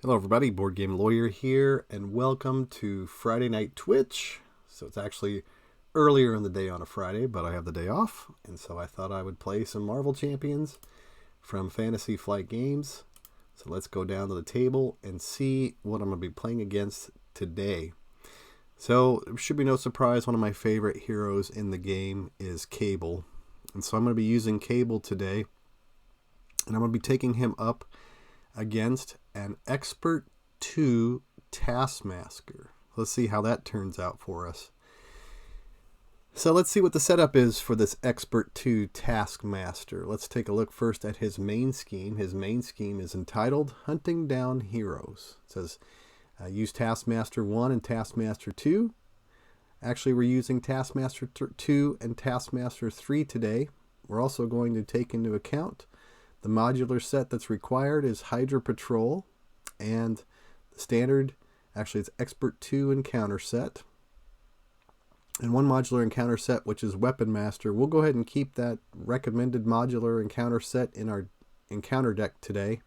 Hello everybody, Board Game Lawyer here, and welcome to Friday Night Twitch. So it's actually earlier in the day on a Friday, but I have the day off, and so I thought I would play some Marvel Champions from Fantasy Flight Games. So let's go down to the table and see what I'm going to be playing against today. So it should be no surprise, one of my favorite heroes in the game is Cable. And so I'm going to be using Cable today, and I'm going to be taking him up against an Expert 2 Taskmaster. Let's see how that turns out for us. So let's see what the setup is for this Expert 2 Taskmaster. Let's take a look first at his main scheme. His main scheme is entitled Hunting Down Heroes. It says use Taskmaster 1 and Taskmaster 2. Actually, we're using Taskmaster 2 and Taskmaster 3 today. We're also going to take into account the modular set that's required is Hydra Patrol, and the standard, actually it's Expert 2 Encounter set. And one modular encounter set, which is Weapon Master. We'll go ahead and keep that recommended modular encounter set in our encounter deck today.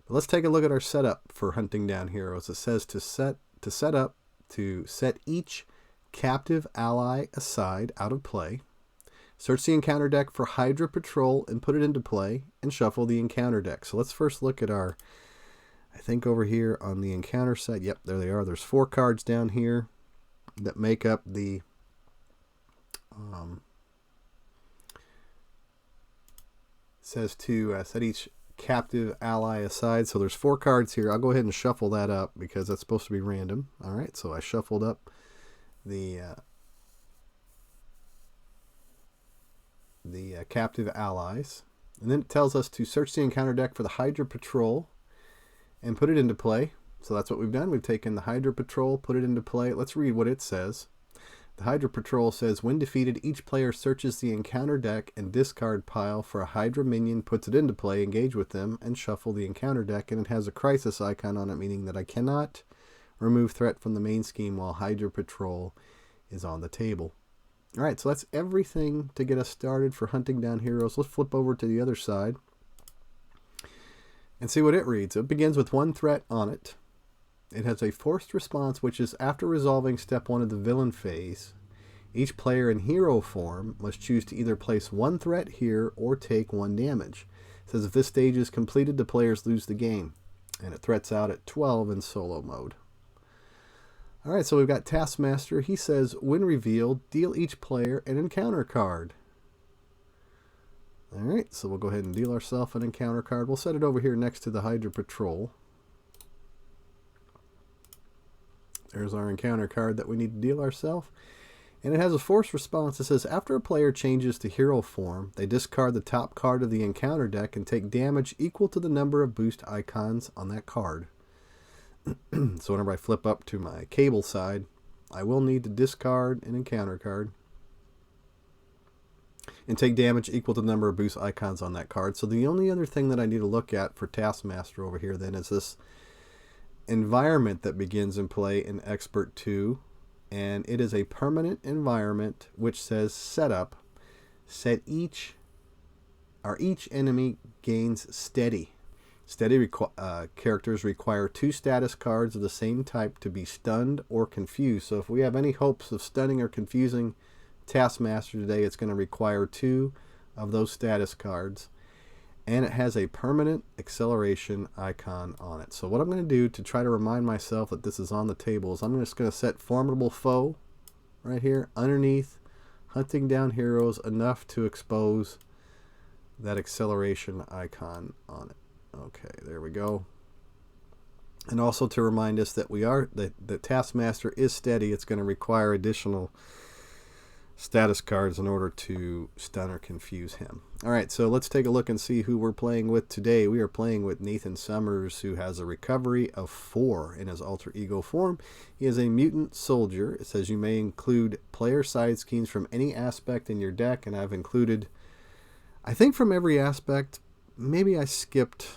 But let's take a look at our setup for Hunting Down Heroes. It says to set each captive ally aside out of play. Search the encounter deck for Hydra Patrol and put it into play, and shuffle the encounter deck. So let's first look at our, I think over here on the encounter set, yep, there they are. There's 4 cards down here that make up the says to set each captive ally aside. So there's 4 cards here. I'll go ahead and shuffle that up because that's supposed to be random. All right, so I shuffled up the captive allies, and then it tells us to search the encounter deck for the Hydra Patrol and put it into play. So that's what we've done. We've taken the Hydra Patrol, put it into play. Let's read what it says. The Hydra Patrol says, when defeated, each player searches the encounter deck and discard pile for a Hydra minion, puts it into play, engage with them, and shuffle the encounter deck. And it has a crisis icon on it, meaning that I cannot remove threat from the main scheme while Hydra Patrol is on the table. All right, so that's everything to get us started for Hunting Down Heroes. Let's flip over to the other side and see what it reads. It begins with 1 threat on it. It has a forced response, which is after resolving step 1 of the villain phase, each player in hero form must choose to either place 1 threat here or take 1 damage. It says if this stage is completed, the players lose the game, and it threats out at 12 in solo mode. All right, so we've got Taskmaster. He says, when revealed, deal each player an encounter card. All right, so we'll go ahead and deal ourselves an encounter card. We'll set it over here next to the Hydra Patrol. There's our encounter card that we need to deal ourselves. And it has a force response. It says, after a player changes to hero form, they discard the top card of the encounter deck and take damage equal to the number of boost icons on that card. So whenever I flip up to my Cable side, I will need to discard an encounter card and take damage equal to the number of boost icons on that card. So the only other thing that I need to look at for Taskmaster over here then is this environment that begins in play in Expert 2, and it is a permanent environment which says setup. Each enemy gains steady. Steady characters require 2 status cards of the same type to be stunned or confused. So if we have any hopes of stunning or confusing Taskmaster today, it's going to require 2 of those status cards. And it has a permanent acceleration icon on it. So what I'm going to do to try to remind myself that this is on the table is I'm just going to set Formidable Foe right here underneath Hunting Down Heroes enough to expose that acceleration icon on it. Okay, there we go. And also to remind us that the Taskmaster is steady. It's going to require additional status cards in order to stun or confuse him. All right, so let's take a look and see who we're playing with today. We are playing with Nathan Summers, who has a recovery of 4 in his alter ego form. He is a mutant soldier. It says you may include player side schemes from any aspect in your deck, and I've included, I think, from every aspect. Maybe I skipped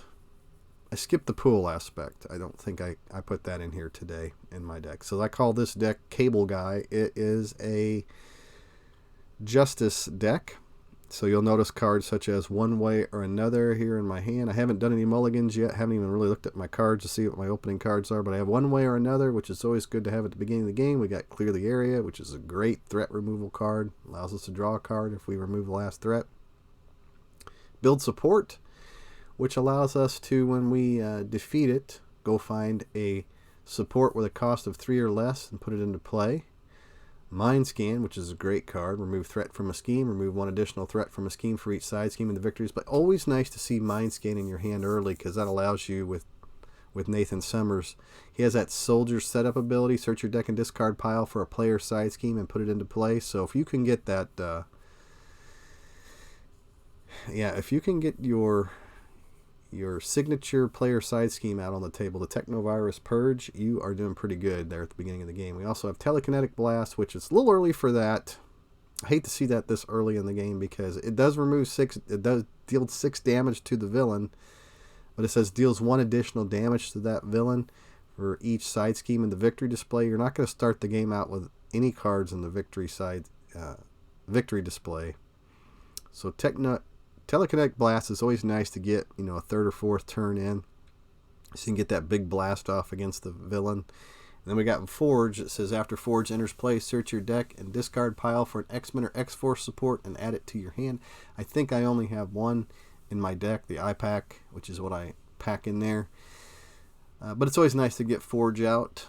the pool aspect. I don't think I put that in here today in my deck. So I call this deck Cable Guy. It is a Justice deck. So you'll notice cards such as One Way or Another here in my hand. I haven't done any mulligans yet. Haven't even really looked at my cards to see what my opening cards are. But I have One Way or Another, which is always good to have at the beginning of the game. We got Clear the Area, which is a great threat removal card. Allows us to draw a card if we remove the last threat. Build Support, which allows us to, when we defeat it, go find a support with a cost of 3 or less and put it into play. Mind Scan, which is a great card. Remove threat from a scheme. Remove 1 additional threat from a scheme for each side scheme in the victories. But always nice to see Mind Scan in your hand early, because that allows you, with Nathan Summers, he has that soldier setup ability. Search your deck and discard pile for a player side scheme and put it into play. So if you can get that, if you can get your signature player side scheme out on the table, the Technovirus Purge, you are doing pretty good there at the beginning of the game. We also have Telekinetic Blast, which is a little early for that. I hate to see that this early in the game, because it does remove 6, it does deal 6 damage to the villain, but it says deals 1 additional damage to that villain for each side scheme in the victory display. You're not going to start the game out with any cards in the victory display. So Telekinetic Blast is always nice to get, a 3rd or 4th turn in, so you can get that big blast off against the villain. And then we got Forge. It says after Forge enters play, search your deck and discard pile for an X-Men or X-Force support and add it to your hand. I think I only have one in my deck, the iPack, which is what I pack in there. But it's always nice to get Forge out.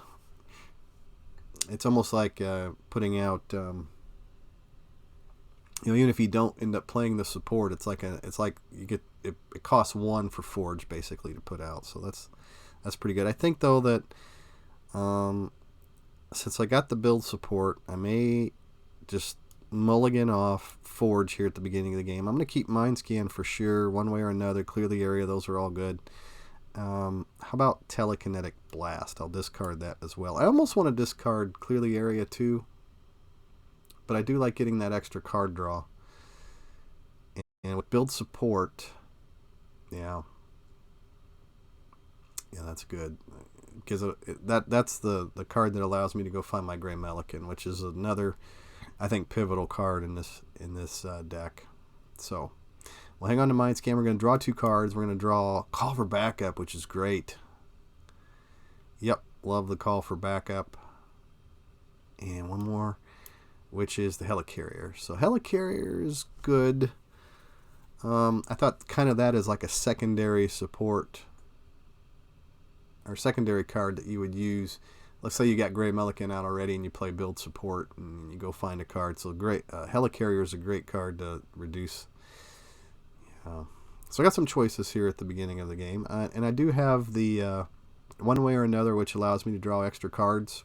It's almost like putting out... even if you don't end up playing the support, it's like you get it costs 1 for Forge basically to put out. So that's pretty good. I think though that since I got the build support, I may just mulligan off Forge here at the beginning of the game. I'm going to keep Mind Scan for sure, One Way or Another, Clear the Area. Those are all good. How about Telekinetic Blast? I'll discard that as well. I almost want to discard Clear the Area too, but I do like getting that extra card draw. And with build support, yeah, that's good, because that's the card that allows me to go find my Gray Melican, which is another, I think, pivotal card in this deck. So we'll hang on to Mind Scan. We're going to draw 2 cards. We're going to draw Call for Backup, which is great. Yep, love the Call for Backup. And one more, which is the Helicarrier. So Helicarrier is good. I thought kind of that is like a secondary support or secondary card that you would use. Let's say you got Gray Melican out already and you play build support and you go find a card. So great, Helicarrier is a great card to reduce. So I got some choices here at the beginning of the game, and I do have the One Way or Another, which allows me to draw extra cards.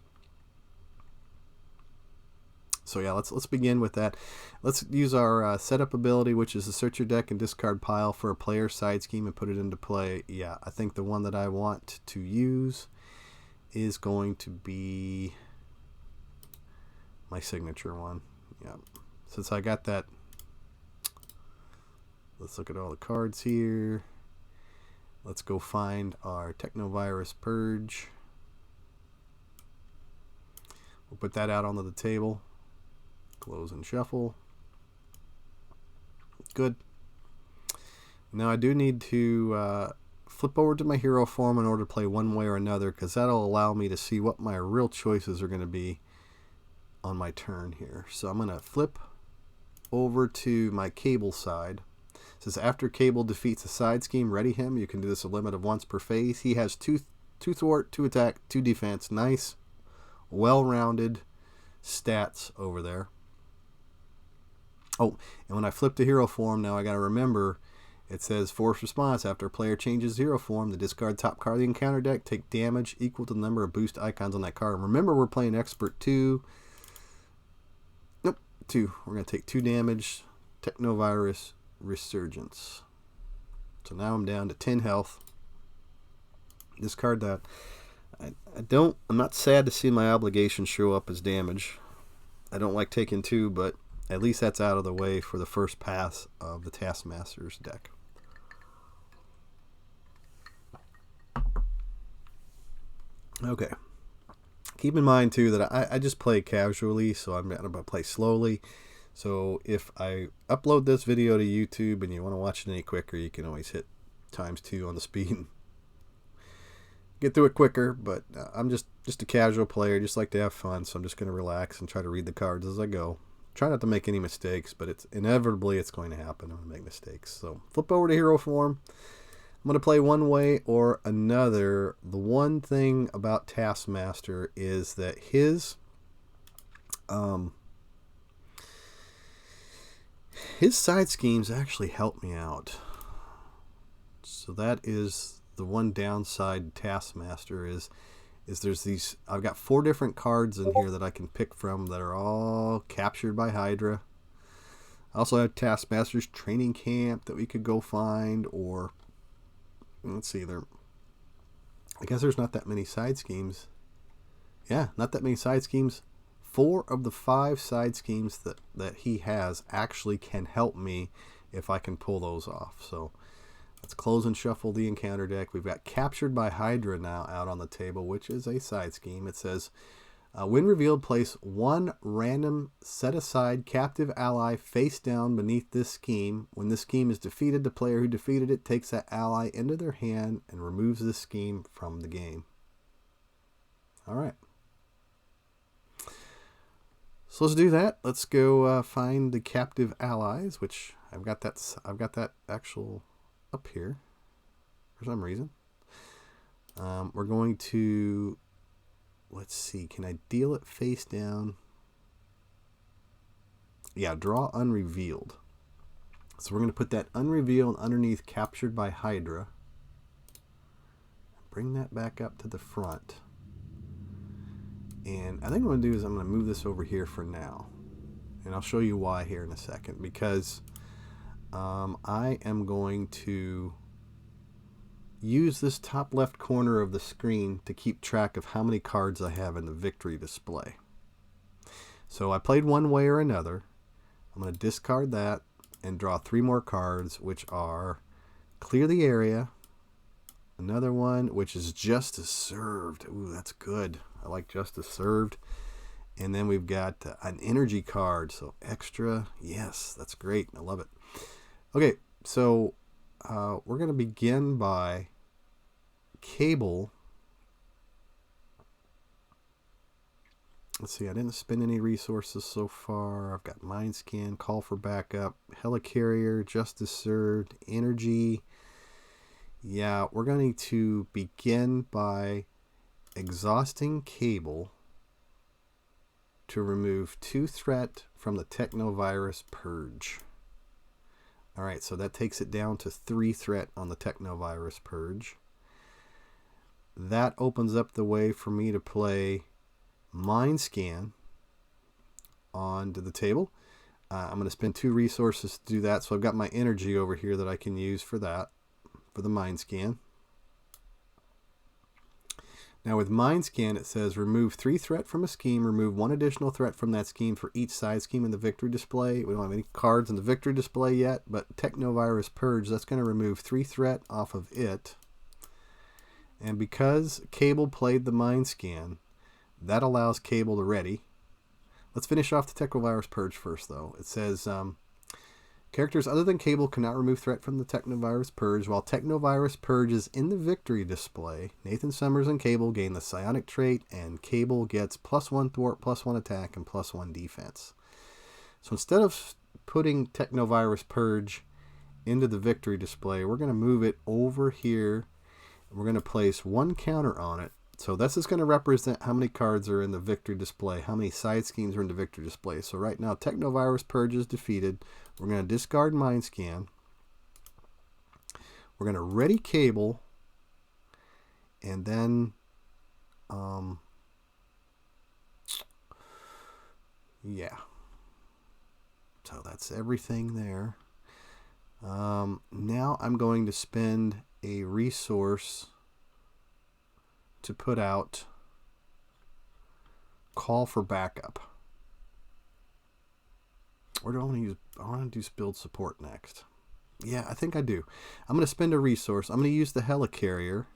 So yeah, let's begin with that. Let's use our setup ability, which is to search your deck and discard pile for a player side scheme and put it into play. Yeah, I think the one that I want to use is going to be my signature one. Yeah, since I got that, let's look at all the cards here. Let's go find our Technovirus Purge. We'll put that out onto the table. Close and shuffle. Good. Now I do need to flip over to my hero form in order to play One Way or Another, because that'll allow me to see what my real choices are going to be on my turn here. So I'm going to flip over to my Cable side. It says after Cable defeats a side scheme, ready him. You can do this a limit of once per phase. He has 2 thwart, 2 attack, 2 defense. Nice, well-rounded stats over there. Oh, and when I flip to hero form, now I got to remember, it says force response. After a player changes hero form, the discard top card of the encounter deck, take damage equal to the number of boost icons on that card. And remember, we're playing Expert 2. Nope, 2. We're going to take 2 damage. Technovirus Resurgence. So now I'm down to 10 health. Discard that. I'm not sad to see my obligation show up as damage. I don't like taking 2, but at least that's out of the way for the first pass of the Taskmaster's deck. Okay. Keep in mind too that I just play casually, so I'm going to play slowly. So if I upload this video to YouTube and you want to watch it any quicker, you can always hit ×2 on the speed and get through it quicker. But I'm just a casual player, just like to have fun, so I'm just going to relax and try to read the cards as I go. Try not to make any mistakes, but it's inevitably going to happen. I'm going to make mistakes. So flip over to hero form. I'm going to play one way or another. The one thing about Taskmaster is that his side schemes actually help me out. So that is the one downside to Taskmaster is there's these, I've got 4 different cards in here that I can pick from that are all captured by Hydra. I also have Taskmaster's training camp that we could go find, or let's see, I guess there's not that many side schemes. Yeah, not that many side schemes. 4 of the 5 side schemes that he has actually can help me if I can pull those off. So let's close and shuffle the encounter deck. We've got Captured by Hydra now out on the table, which is a side scheme. It says, when revealed, place 1 random set-aside captive ally face down beneath this scheme. When this scheme is defeated, the player who defeated it takes that ally into their hand and removes this scheme from the game. All right. So let's do that. Let's go find the captive allies, which I've got that actual up here for some reason. We're going to, let's see, can I deal it face down? Yeah, draw unrevealed. So we're going to put that unrevealed underneath Captured by Hydra. Bring that back up to the front. And I think what I'm going to do is I'm going to move this over here for now. And I'll show you why here in a second. Because I am going to use this top left corner of the screen to keep track of how many cards I have in the victory display. So I played one way or another. I'm going to discard that and draw 3 more cards, which are Clear the Area. Another one, which is Justice Served. Ooh, that's good. I like Justice Served. And then we've got an energy card. So extra. Yes, that's great. I love it. Okay, so we're going to begin by Cable. Let's see, I didn't spend any resources so far. I've got Mind Scan, Call for Backup, Helicarrier, Justice Served, Energy. Yeah, we're going to begin by exhausting Cable to remove 2 threat from the Technovirus Purge. Alright, so that takes it down to 3 threat on the Technovirus Purge. That opens up the way for me to play Mind Scan onto the table. I'm going to spend 2 resources to do that, so I've got my energy over here that I can use for that, for the Mind Scan. Now with Mind Scan, it says remove 3 threat from a scheme, remove 1 additional threat from that scheme for each side scheme in the victory display. We don't have any cards in the victory display yet, but Technovirus Purge, that's going to remove 3 threat off of it. And because Cable played the Mind Scan, that allows Cable to ready. Let's finish off the Technovirus Purge first, though. It says, characters other than Cable cannot remove threat from the Technovirus Purge. While Technovirus Purge is in the victory display, Nathan Summers and Cable gain the Psionic trait, and Cable gets +1 thwart, +1 attack, and +1 defense. So instead of putting Technovirus Purge into the victory display, we're going to move it over here. We're going to place 1 counter on it. So this is going to represent how many cards are in the victory display, how many side schemes are in the victory display. So right now, Technovirus Purge is defeated. We're going to discard Mind Scan. We're going to ready Cable. And then, yeah. So that's everything there. Now I'm going to spend a resource to put out Call for Backup. Or do I want to use, I want to do Build Support next. Yeah, I think I do. I'm going to spend a resource. I'm going to use the Helicarrier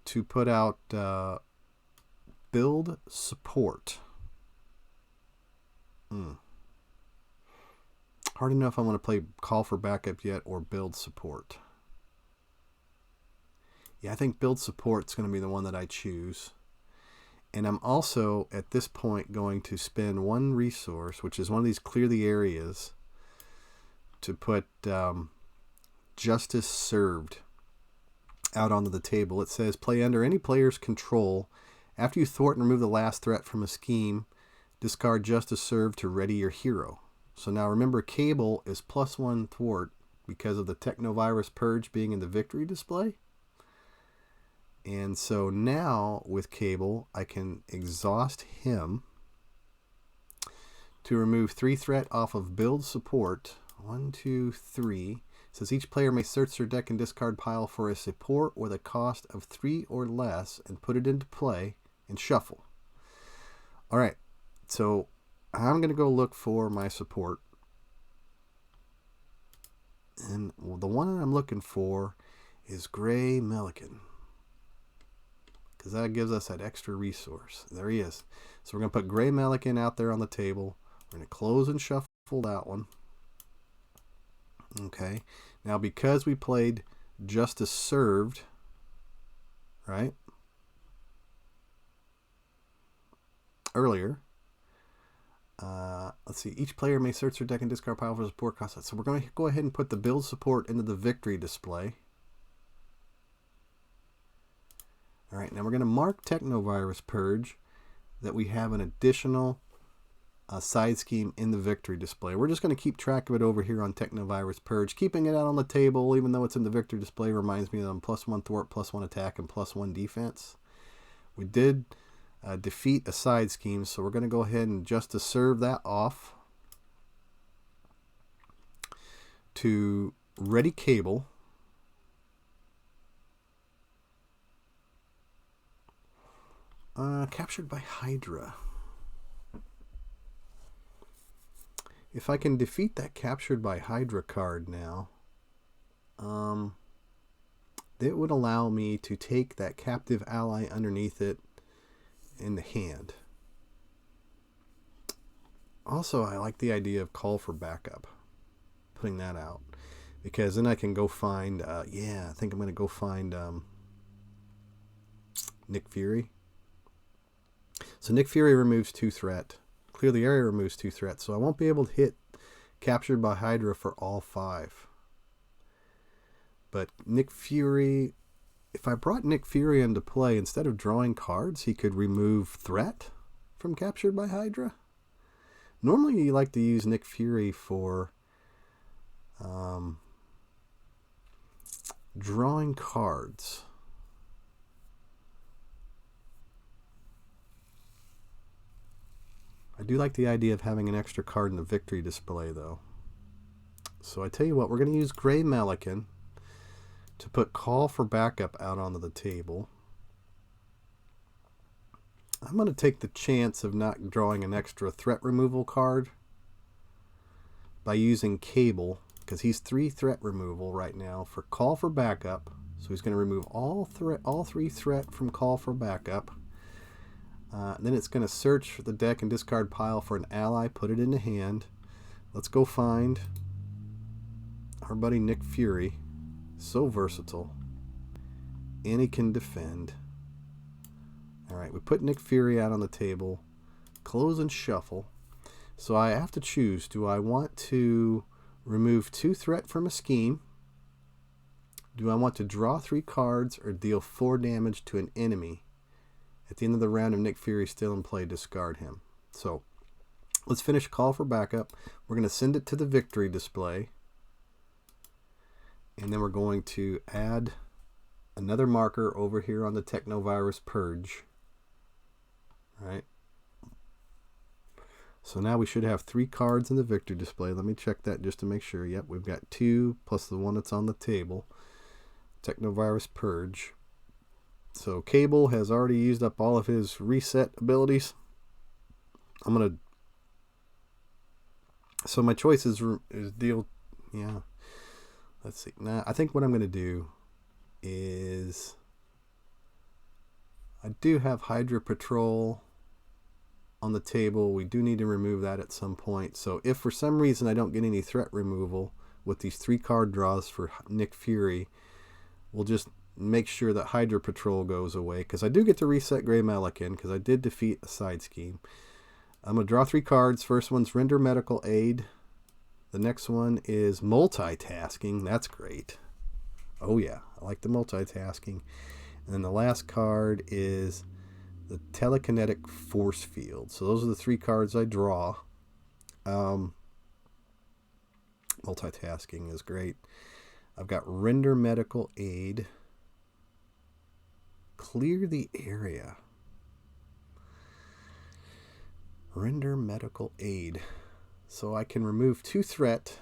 to put out Build Support. Hard to know if I want to play Call for Backup yet or Build Support. Yeah, I think Build Support's going to be the one that I choose. And I'm also, at this point, going to spend one resource, which is one of these clear the areas, to put Justice Served out onto the table. It says, play under any player's control. After you thwart and remove the last threat from a scheme, discard Justice Served to ready your hero. So now remember, Cable is +1 thwart because of the Technovirus Purge being in the victory display. And so now with Cable, I can exhaust him to remove 3 threat off of Build Support. 1, 2, 3. It says each player may search their deck and discard pile for a support with a cost of 3 or less and put it into play and shuffle. All right, so I'm going to go look for my support. And the one that I'm looking for is Gray Melican, because that gives us that extra resource. There he is. So we're going to put Gray Melican out there on the table. We're going to close and shuffle that one. Okay. Now, because we played Justice Served, right, earlier, let's see, each player may search their deck and discard pile for support cost. So we're going to go ahead and put the Build Support into the victory display. All right, now we're going to mark Technovirus Purge that we have an additional side scheme in the victory display. We're just going to keep track of it over here on Technovirus Purge. Keeping it out on the table, even though it's in the victory display, reminds me that I'm +1 thwart, +1 attack, and +1 defense. We did defeat a side scheme, so we're going to go ahead and just to serve that off to ready Cable. Captured by Hydra. If I can defeat that Captured by Hydra card now, it would allow me to take that captive ally underneath it in the hand. Also, I like the idea of Call for Backup, putting that out, because then I can go find, yeah, I think I'm going to go find Nick Fury. So Nick Fury removes 2 threat. Clear the area removes 2 threats, so I won't be able to hit Captured by Hydra for all 5. But Nick Fury, if I brought Nick Fury into play, instead of drawing cards, he could remove threat from Captured by Hydra. Normally you like to use Nick Fury for drawing cards. I do like the idea of having an extra card in the victory display, though. So I tell you what, we're going to use Gray Melican to put Call for Backup out onto the table. I'm going to take the chance of not drawing an extra threat removal card by using Cable, because he's 3 threat removal right now for Call for Backup. So he's going to remove all 3 threat from Call for Backup. Then it's going to search the deck and discard pile for an ally, put it in the hand. Let's go find our buddy Nick Fury. So versatile. And he can defend. Alright, we put Nick Fury out on the table. Close and shuffle. So I have to choose. Do I want to remove 2 threat from a scheme? Do I want to draw 3 cards or deal 4 damage to an enemy? At the end of the round, if Nick Fury is still in play, discard him. So let's finish Call for Backup. We're going to send it to the victory display. And then we're going to add another marker over here on the Technovirus Purge. All right. So now we should have 3 cards in the victory display. Let me check that just to make sure. Yep, we've got 2 plus the one that's on the table. Technovirus Purge. So Cable has already used up all of his reset abilities. So my choice is deal, yeah. Let's see. Now I think what I'm going to do is I do have Hydra Patrol. on the table. We do need to remove that at some point. So if for some reason I don't get any threat removal with these 3 card draws for Nick Fury, we'll just make sure that Hydra Patrol goes away, because I do get to reset Gray Melican because I did defeat a side scheme. I'm going to draw 3 cards. First one's Render Medical Aid. The next one is Multitasking. That's great. Oh yeah, I like the multitasking. And then the last card is the Telekinetic Force Field. So those are the 3 cards I draw. Multitasking is great. I've got Render Medical Aid. Clear the area. Render Medical Aid. So I can remove 2 threat.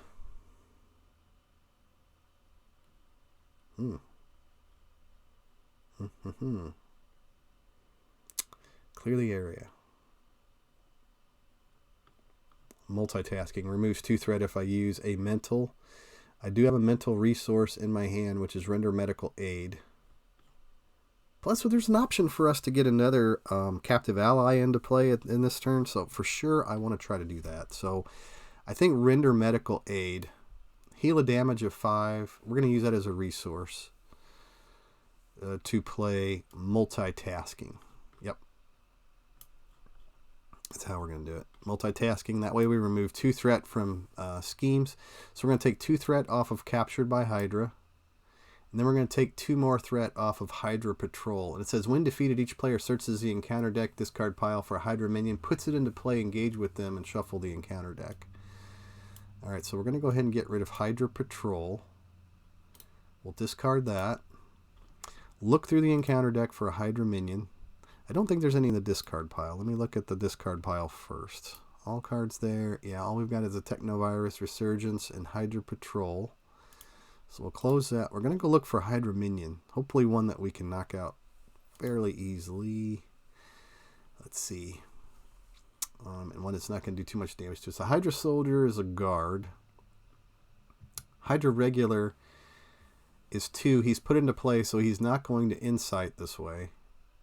Clear the area. Multitasking removes 2 threat if I use a mental. I do have a mental resource in my hand, which is Render Medical Aid. Plus, there's an option for us to get another captive ally into play in this turn. So for sure, I want to try to do that. So I think Render Medical Aid. Heal a damage of 5. We're going to use that as a resource to play Multitasking. Yep. That's how we're going to do it. Multitasking. That way we remove 2 threat from schemes. So we're going to take 2 threat off of Captured by Hydra. And then we're going to take 2 more threat off of Hydra Patrol. And it says, when defeated, each player searches the encounter deck, discard pile for a Hydra minion, puts it into play, engage with them, and shuffle the encounter deck. Alright, so we're going to go ahead and get rid of Hydra Patrol. We'll discard that. Look through the encounter deck for a Hydra minion. I don't think there's any in the discard pile. Let me look at the discard pile first. All cards there. Yeah, all we've got is a Technovirus, Resurgence, and Hydra Patrol. So we'll close that. We're going to go look for Hydra minion. Hopefully one that we can knock out fairly easily. Let's see. And one that's not going to do too much damage to us. The Hydra Soldier is a guard. Hydra Regular is 2. He's put into play, so he's not going to Insight this way.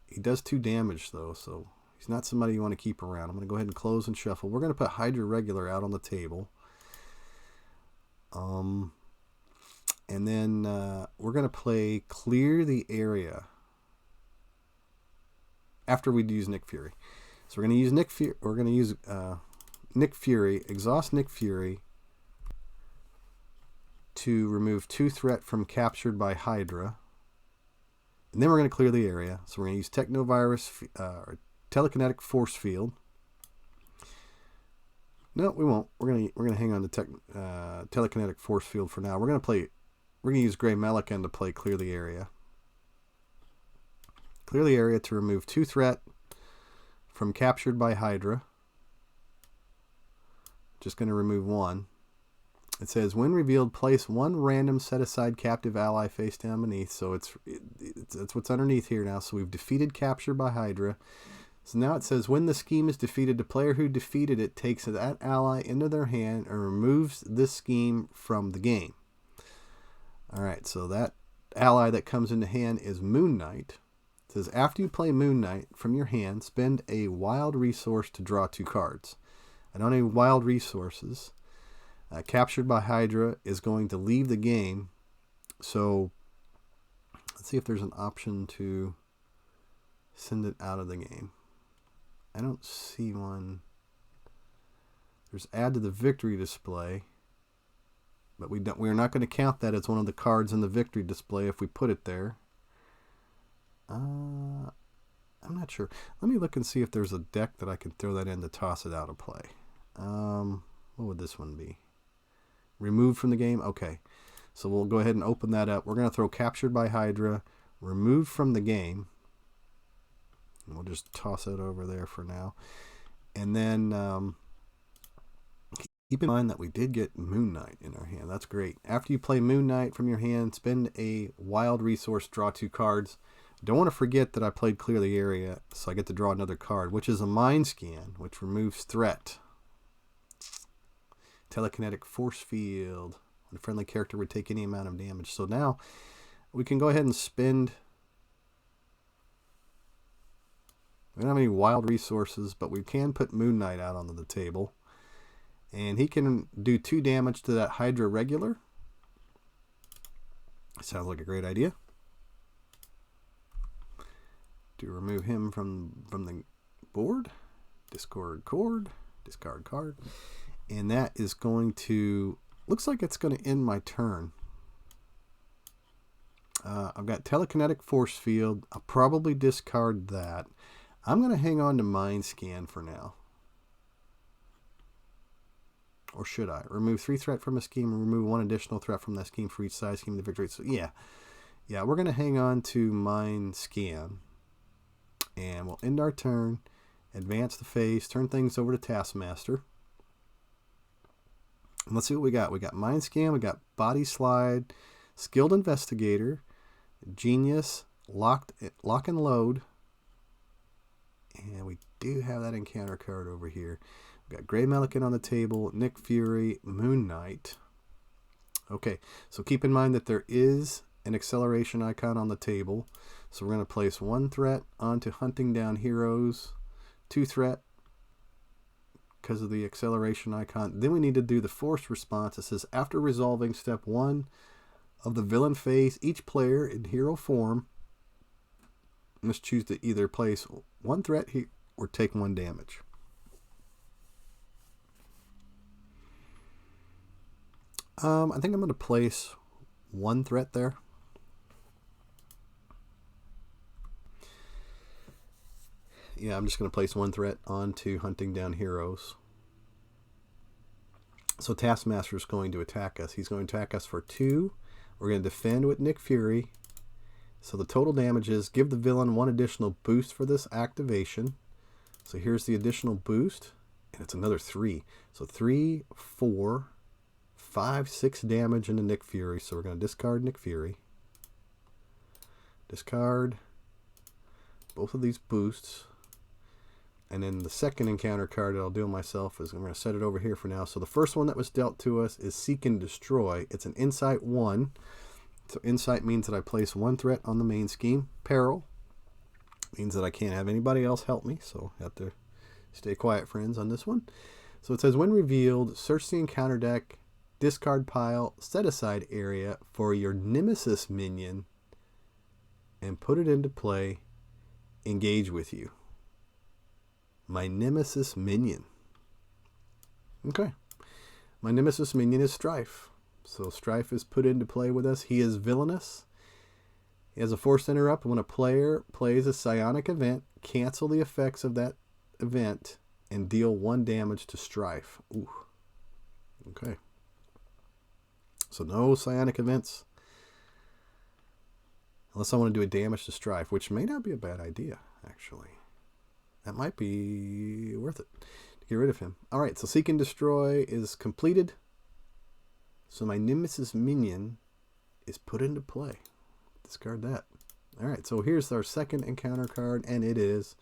He does 2 damage, though, so he's not somebody you want to keep around. I'm going to go ahead and close and shuffle. We're going to put Hydra Regular out on the table. And then we're going to play Clear the Area after we use Nick Fury. So we're going to use Nick Fury. We're going to use Nick Fury, exhaust Nick Fury to remove 2 threat from Captured by Hydra. And then we're going to clear the area. So we're going to use Technovirus, Telekinetic Force Field. No, we won't. We're gonna hang on to Telekinetic Force Field for now. We're gonna use Gray Melican to play Clear the Area. Clear the area to remove 2 threat from Captured by Hydra. Just gonna remove 1. It says, when revealed, place 1 random set-aside captive ally face down beneath. So it's what's underneath here now. So we've defeated Capture by Hydra. So now it says, when the scheme is defeated, the player who defeated it takes that ally into their hand and removes this scheme from the game. Alright, so that ally that comes into hand is Moon Knight. It says, after you play Moon Knight from your hand, spend a wild resource to draw 2 cards. I don't have wild resources. Captured by Hydra is going to leave the game. So let's see if there's an option to send it out of the game. I don't see one. There's add to the victory display, but we're not going to count that as one of the cards in the victory display if we put it there. I'm not sure. Let me look and see if there's a deck that I can throw that in to toss it out of play. What would this one be? Removed from the game? Okay. So we'll go ahead and open that up. We're going to throw Captured by Hydra, removed from the game. And we'll just toss it over there for now. And then keep in mind that we did get Moon Knight in our hand. That's great. After you play Moon Knight from your hand, spend a wild resource, draw 2 cards. Don't want to forget that I played Clear the Area, so I get to draw another card, which is a Mind Scan, which removes threat. Telekinetic Force Field. A friendly character would take any amount of damage. So now we can go ahead and spend We don't have any wild resources, but we can put Moon Knight out onto the table. And he can do 2 damage to that Hydra regular. Sounds like a great idea. To remove him from the board. Discard card. And that is going to... Looks like it's going to end my turn. I've got Telekinetic Force Field. I'll probably discard that. I'm going to hang on to Mind Scan for now. Or should I? Remove 3 threat from a scheme and remove 1 additional threat from that scheme for each side scheme of the victory. So yeah, we're going to hang on to Mind Scan. And we'll end our turn, advance the phase, turn things over to Taskmaster. And let's see what we got. We got Mind Scan, we got Body Slide, Skilled Investigator, Genius, Lock and Load. And we do have that encounter card over here. We've got Grey Melican on the table, Nick Fury, Moon Knight. Okay, so keep in mind that there is an acceleration icon on the table. So we're going to place 1 threat onto Hunting Down Heroes, 2 threat because of the acceleration icon. Then we need to do the force response. It says, after resolving step 1 of the villain phase, each player in hero form must choose to either place 1 threat or take 1 damage. I think I'm going to place 1 threat there. Yeah, I'm just going to place 1 threat onto Hunting Down Heroes. So Taskmaster is going to attack us. He's going to attack us for 2. We're going to defend with Nick Fury. So the total damage is give the villain 1 additional boost for this activation. So here's the additional boost. And it's another 3. So 3, 4, 5, 6 damage into Nick Fury. So we're going to discard Nick Fury. Discard both of these boosts. And then the second encounter card that I'll deal myself is I'm going to set it over here for now. So the first one that was dealt to us is Seek and Destroy. It's an Insight 1. So Insight means that I place 1 threat on the main scheme. Peril means that I can't have anybody else help me. So I have to stay quiet, friends, on this one. So it says, when revealed, search the encounter deck, discard pile, set aside area for your Nemesis minion, and put it into play. Engage with you. My Nemesis minion. Okay. My Nemesis minion is Strife. So Strife is put into play with us. He is villainous. He has a force interrupt. When a player plays a psionic event, cancel the effects of that event and deal 1 damage to Strife. Ooh. Okay. So no psionic events. Unless I want to do a damage to Strife, which may not be a bad idea, actually. That might be worth it to get rid of him. All right, so Seek and Destroy is completed. So my Nemesis minion is put into play. Discard that. All right, so here's our second encounter card, and it is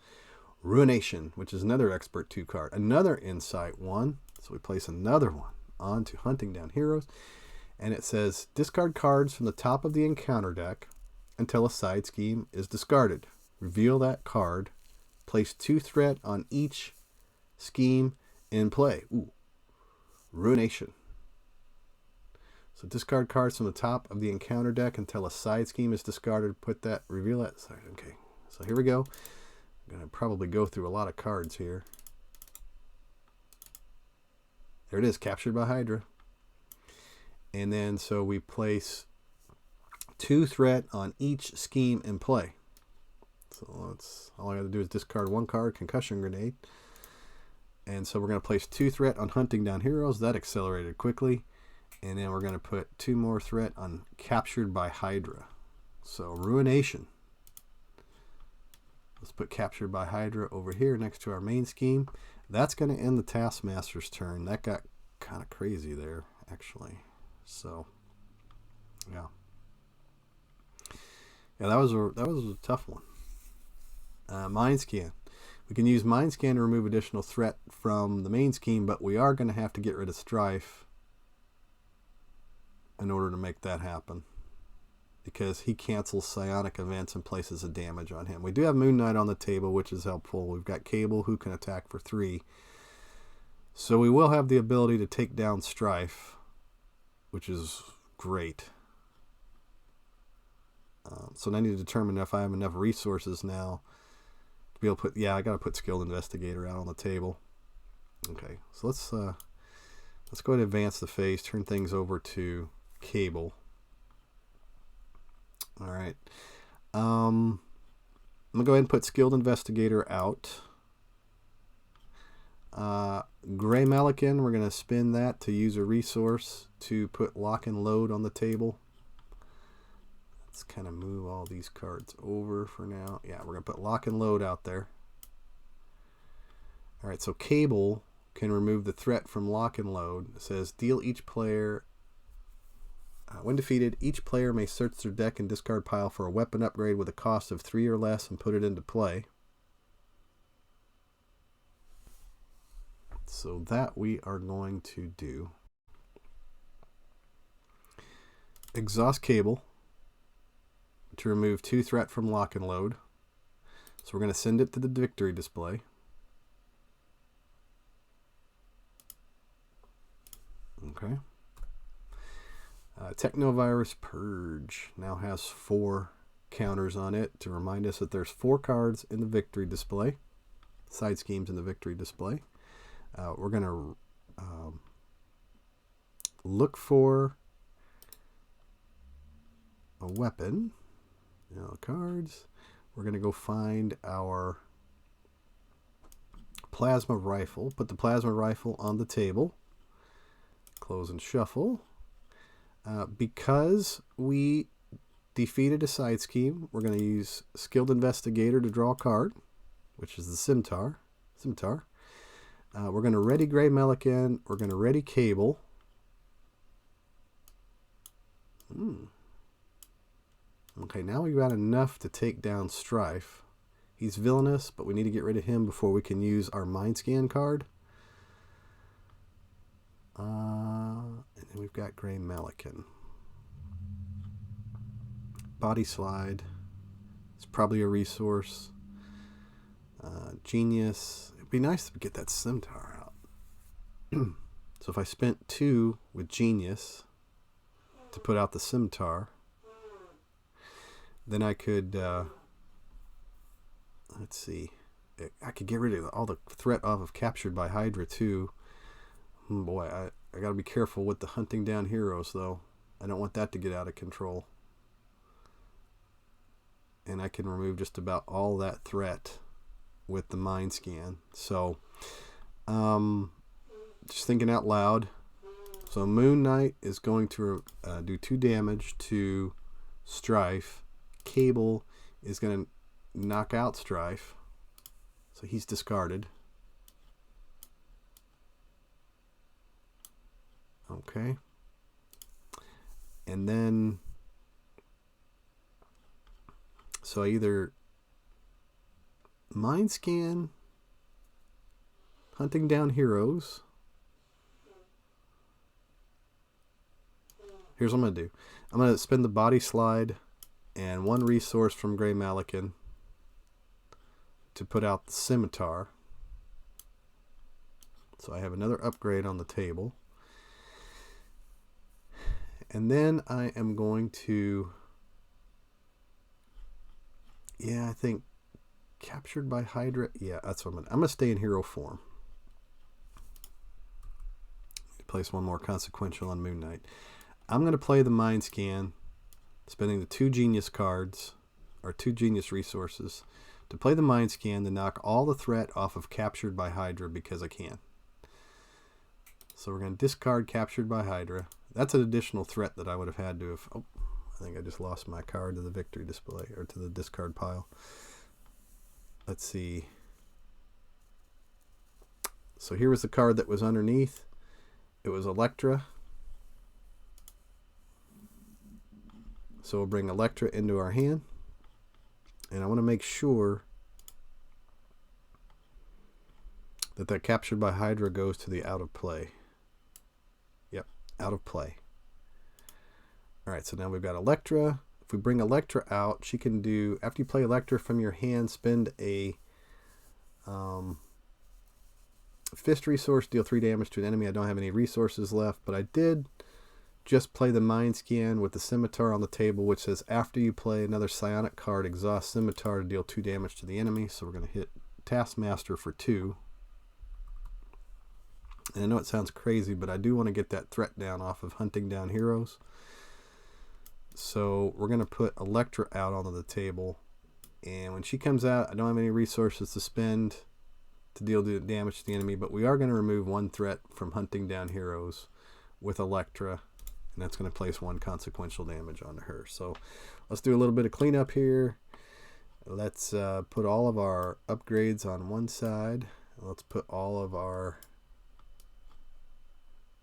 Ruination, which is another Expert 2 card. Another Insight 1. So we place another one onto Hunting Down Heroes. And it says, discard cards from the top of the encounter deck until a side scheme is discarded. Reveal that card. Place 2 threat on each scheme in play. Ooh. Ruination. So discard cards from the top of the encounter deck until a side scheme is discarded. Put that, reveal that. Sorry, okay, so here we go. I'm going to probably go through a lot of cards here. There it is, captured by Hydra. And then so we place 2 threat on each scheme in play. So that's all I got to do is discard 1 card, Concussion Grenade. And so we're going to place 2 threat on Hunting Down Heroes. That accelerated quickly. And then we're going to put 2 more threat on Captured by Hydra. So Ruination. Let's put Captured by Hydra over here next to our main scheme. That's going to end the Taskmaster's turn. That got kind of crazy there, actually. So, yeah. Yeah, that was a tough one. Mind Scan. We can use Mind Scan to remove additional threat from the main scheme, but we are going to have to get rid of Strife in order to make that happen. because he cancels psionic events and places a damage on him. We do have Moon Knight on the table, which is helpful. We've got Cable, who can attack for 3. So we will have the ability to take down Strife, which is great. So I need to determine if I have enough resources now to be able to put... Yeah, I got to put Skilled Investigator out on the table. Okay, so let's go ahead and advance the phase, turn things over to Cable. All right. I'm going to go ahead and put Skilled Investigator out. Gray Melican, we're going to spin that to use a resource to put Lock and Load on the table. Let's kind of move all these cards over for now. Yeah, we're going to put Lock and Load out there. All right, so Cable can remove the threat from Lock and Load. It says deal each player... when defeated, each player may search their deck and discard pile for a weapon upgrade with a cost of 3 or less and put it into play. So that we are going to do. Exhaust Cable to remove 2 threat from Lock and Load. So we're going to send it to the victory display. Okay. Technovirus Purge now has 4 counters on it to remind us that there's 4 cards in the victory display. Side schemes in the victory display. We're going to look for a weapon. Cards. We're going to go find our plasma rifle. Put the plasma rifle on the table. Close and shuffle. Because we defeated a side scheme, we're going to use Skilled Investigator to draw a card, which is the Scimitar. We're going to ready Gray Melican. We're going to ready Cable. Okay, now we've got enough to take down Strife. He's villainous, but we need to get rid of him before we can use our Mind Scan card. And then we've got Gray Melican. Body Slide. It's probably a resource. Genius. It'd be nice to get that Scimitar out. So if I spent 2 with Genius to put out the Scimitar, then I could, let's see, I could get rid of all the threat off of Captured by Hydra too. Boy, I got to be careful with the hunting down heroes though. I don't want that to get out of control. And I can remove just about all that threat with the Mind Scan. So, just thinking out loud. So Moon Knight is going to do 2 damage to Strife. Cable is going to knock out Strife. So he's discarded. Okay. And then, so I either Mind Scan, hunting down heroes. Here's what I'm going to do. I'm going to spend the Body Slide and 1 resource from Gray Melican to put out the Scimitar. So I have another upgrade on the table. And then I am going to, I think Captured by Hydra. Yeah, that's what I'm going to stay in hero form. Place 1 more consequential on Moon Knight. I'm going to play the Mind Scan, spending the 2 Genius cards, or 2 Genius resources, to play the Mind Scan to knock all the threat off of Captured by Hydra because I can. So we're going to discard Captured by Hydra. That's an additional threat that I would have had to have... Oh, I think I just lost my card to the victory display, or to the discard pile. Let's see. So here was the card that was underneath. It was Elektra. So we'll bring Elektra into our hand. And I want to make sure that that Captured by Hydra goes to the out of play. Yep, out of play. Alright, so now we've got Elektra. if we bring Electra out, she can do, after you play Electra from your hand, spend a fist resource, deal 3 damage to an enemy. I don't have any resources left, but I did just play the Mind Scan with the Scimitar on the table, which says after you play another psionic card, exhaust Scimitar to deal 2 damage to the enemy. So we're going to hit Taskmaster for 2. And I know it sounds crazy, but I do want to get that threat down off of hunting down heroes. So we're going to put Electra out onto the table. And when she comes out, I don't have any resources to spend to deal damage to the enemy, but we are going to remove 1 threat from hunting down heroes with Electra. And that's going to place 1 consequential damage onto her. So let's do a little bit of cleanup here. Let's put all of our upgrades on one side. Let's put all of our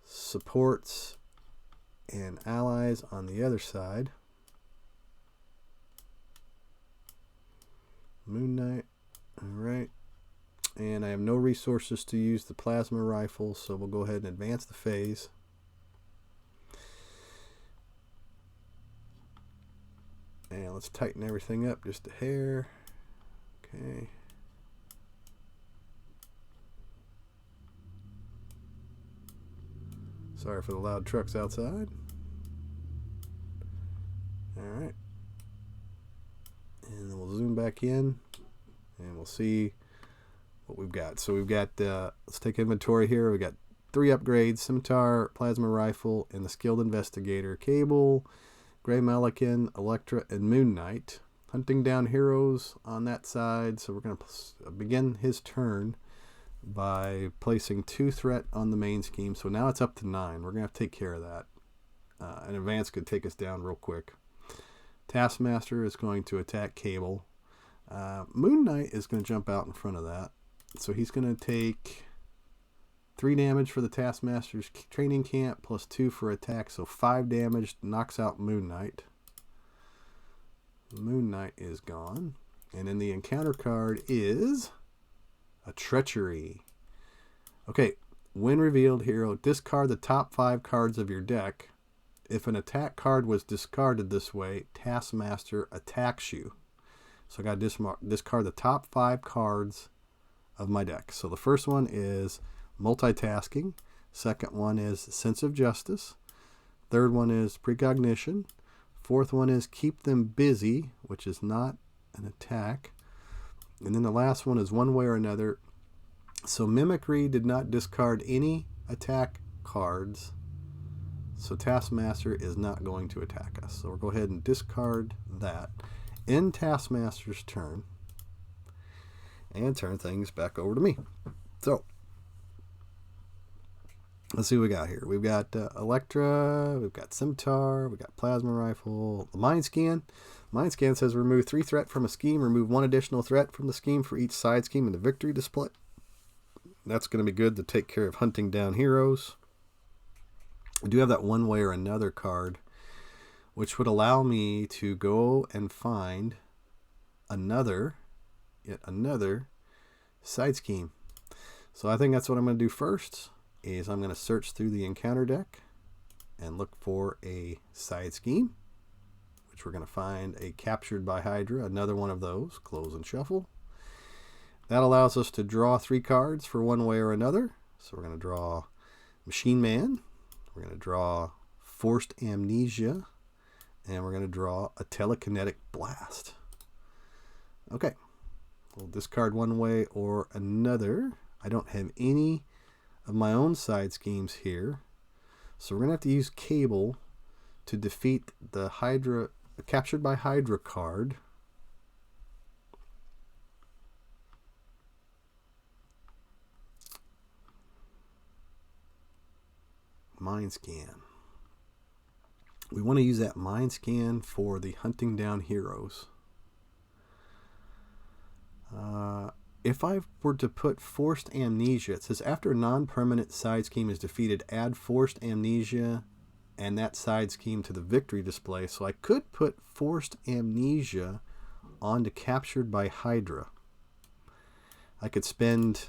supports and allies on the other side. Moon Knight. Alright. And I have no resources to use the plasma rifle, so we'll go ahead and advance the phase. And let's tighten everything up just a hair. Okay. Sorry for the loud trucks outside. Alright. And then we'll zoom back in and we'll see what we've got. So we've got, let's take inventory here. We've got 3 upgrades: Scimitar, Plasma Rifle, and the Skilled Investigator. Cable, Grey Melican, Electra, and Moon Knight. Hunting down heroes on that side. So we're going to begin his turn by placing 2 threat on the main scheme. So now it's up to 9. We're going to have to take care of that. An advance could take us down real quick. Taskmaster is going to attack Cable. Moon Knight is going to jump out in front of that. So he's going to take 3 damage for the Taskmaster's training camp plus 2 for attack. So 5 damage, knocks out Moon Knight. Moon Knight is gone. And then the encounter card is a Treachery. Okay, when revealed, hero, discard the top 5 cards of your deck. If an attack card was discarded this way, Taskmaster attacks you. So I got to discard the top 5 cards of my deck. So the first one is Multitasking. Second one is Sense of Justice. Third one is Precognition. Fourth one is Keep Them Busy, which is not an attack. And then the last one is One Way or Another. So Mimicry did not discard any attack cards. So Taskmaster is not going to attack us. So we'll go ahead and discard that. End Taskmaster's turn. And turn things back over to me. So let's see what we got here. We've got Electra, we've got Scimitar, we've got Plasma Rifle, the Mind Scan. Mind Scan says remove 3 threat from a scheme, remove 1 additional threat from the scheme for each side scheme in the victory display. That's going to be good to take care of hunting down heroes. We do have that One Way or Another card, which would allow me to go and find yet another side scheme. So I think that's what I'm going to do first. Is I'm going to search through the encounter deck and look for a side scheme, which we're going to find a Captured by Hydra, another one of those. Close and shuffle. That allows us to draw 3 cards for One Way or Another. So we're going to draw Machine Man, we're going to draw Forced Amnesia, and we're going to draw a Telekinetic Blast. Okay, we'll discard One Way or Another. I don't have any of my own side schemes here, so we're going to have to use Cable to defeat the Captured by Hydra card. Mind Scan. We want to use that Mind Scan for the hunting down heroes. If I were to put Forced Amnesia, it says after a non-permanent side scheme is defeated, add Forced Amnesia and that side scheme to the victory display. So I could put Forced Amnesia onto Captured by Hydra. I could spend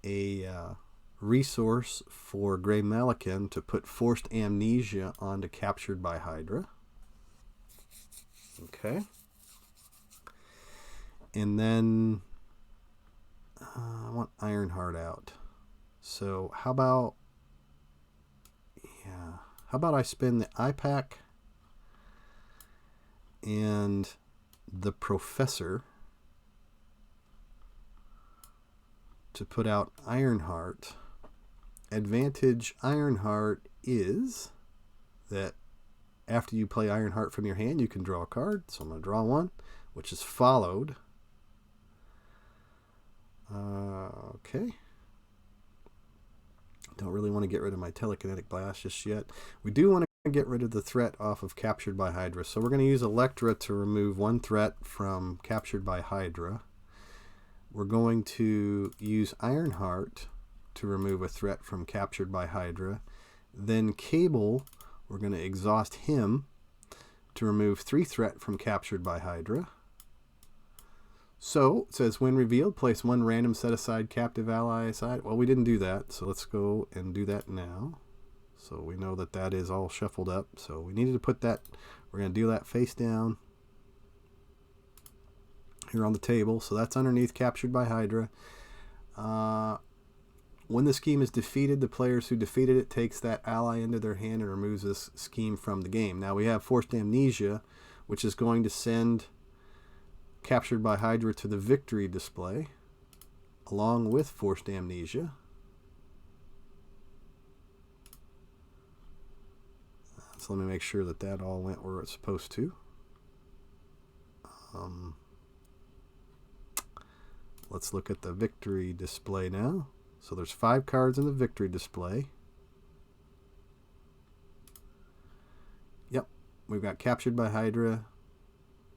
a resource for Grey Melican to put Forced Amnesia onto Captured by Hydra. Okay. And then I want Ironheart out. So how about, how about I spin the iPack and the Professor to put out Ironheart. Advantage Ironheart is that after you play Ironheart from your hand, you can draw a card. So I'm going to draw one, which is followed. Okay. Don't really want to get rid of my telekinetic blast just yet. We do want to get rid of the threat off of Captured by Hydra. So we're going to use Electra to remove one threat from Captured by Hydra. We're going to use Ironheart to remove a threat from Captured by Hydra. Then Cable, we're going to exhaust him to remove 3 threat from Captured by Hydra. So it says when revealed, place 1 random set aside captive ally aside. Well, we didn't do that, so let's go and do that now. So we know that that is all shuffled up. So we needed to put that, we're going to do that face down here on the table. So that's underneath Captured by Hydra. When the scheme is defeated, the players who defeated it takes that ally into their hand and removes this scheme from the game. Now we have Forced Amnesia, which is going to send Captured by Hydra to the victory display, along with Forced Amnesia. So let me make sure that that all went where it's supposed to. Let's look at the victory display now. So there's 5 cards in the victory display. Yep, we've got Captured by Hydra,